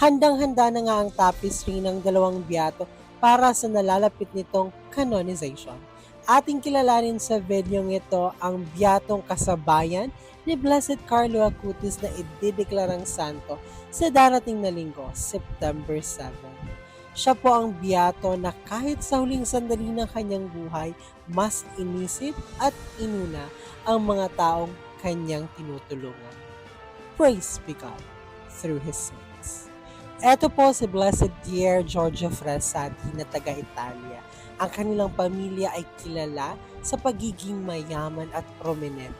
Handang-handa na nga ang tapestry ng dalawang biyato para sa nalalapit nitong canonization. Ating kilalanin sa videong ito ang biyatong kasabayan ni Blessed Carlo Acutis na idideklarang santo sa darating na linggo, September 7. Siya po ang biyato na kahit sa huling sandali ng kanyang buhay, mas inisip at inuna ang mga taong kanyang tinutulungan. Praise be God through His saints. Ito po si Blessed Pier Giorgio Frassati na taga-Italia. Ang kanilang pamilya ay kilala sa pagiging mayaman at prominente.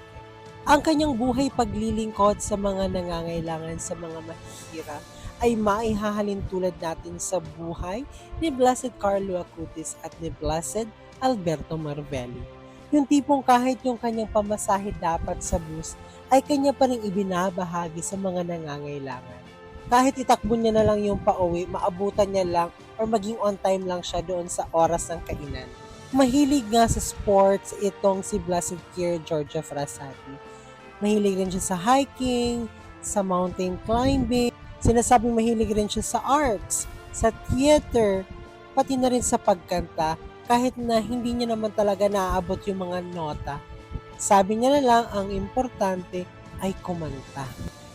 Ang kanyang buhay paglilingkod sa mga nangangailangan sa mga mahihirap ay maihahalin tulad natin sa buhay ni Blessed Carlo Acutis at ni Blessed Alberto Marvelli. Yung tipong kahit yung kanyang pamasahe dapat sa bus ay kanya pa rin ibinabahagi sa mga nangangailangan. Kahit itakbo niya na lang yung pauwi, maabutan niya lang or maging on time lang siya doon sa oras ng kainan. Mahilig nga sa sports itong si Blessed Pier Giorgio Frassati. Mahilig rin siya sa hiking, sa mountain climbing, sinasabing mahilig rin siya sa arts, sa theater, pati na rin sa pagkanta, kahit na hindi niya naman talaga naaabot yung mga nota. Sabi niya na lang, ang importante ay kumanta.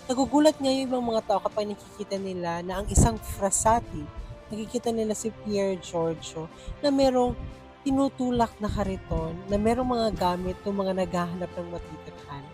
Nagugulat nga yung ibang mga tao kapag nakikita nila na ang isang Frassati, nakikita nila si Pier Giorgio na merong tinutulak na kariton, na merong mga gamit ng mga naghahanap ng matitirhan.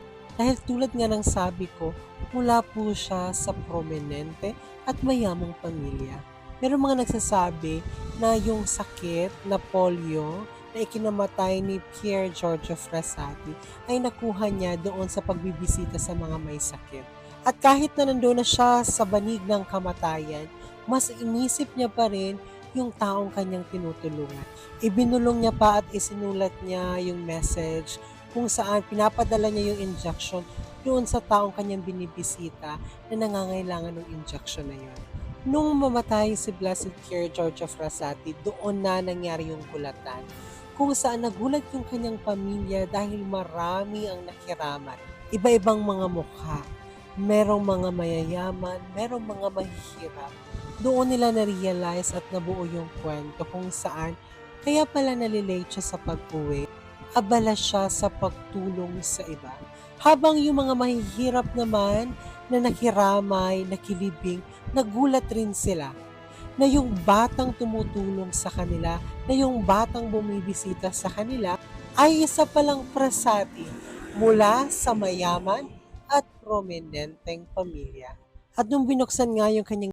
Dahil tulad nga ng sabi ko, mula po siya sa prominente at mayamang pamilya. Merong mga nagsasabi na yung sakit na polio na ikinamatay ni Pier Giorgio Frassati ay nakuha niya doon sa pagbibisita sa mga may sakit. At kahit na nandoon na siya sa banig ng kamatayan, mas inisip niya pa rin yung taong kanyang tinutulungan. Ibinulong niya pa at isinulat niya yung message kung saan pinapadala niya yung injection doon sa taong kanyang binibisita na nangangailangan ng injection na yun. Nung mamatay si Blessed Pier Giorgio Frassati, doon na nangyari yung gulatan, kung saan nagulat yung kanyang pamilya dahil marami ang nakiraman. Iba-ibang mga mukha, merong mga mayayaman, merong mga mahihirap. Doon nila na-realize at nabuo yung kwento kung saan kaya pala nalilate siya sa pag-uwi. Abala siya sa pagtulong sa iba. Habang yung mga mahihirap naman na nakiramay, nakilibing, nagulat rin sila na yung batang tumutulong sa kanila, na yung batang bumibisita sa kanila ay isa palang Frassati mula sa mayaman at prominenteng pamilya. At nung binuksan nga yung kanyang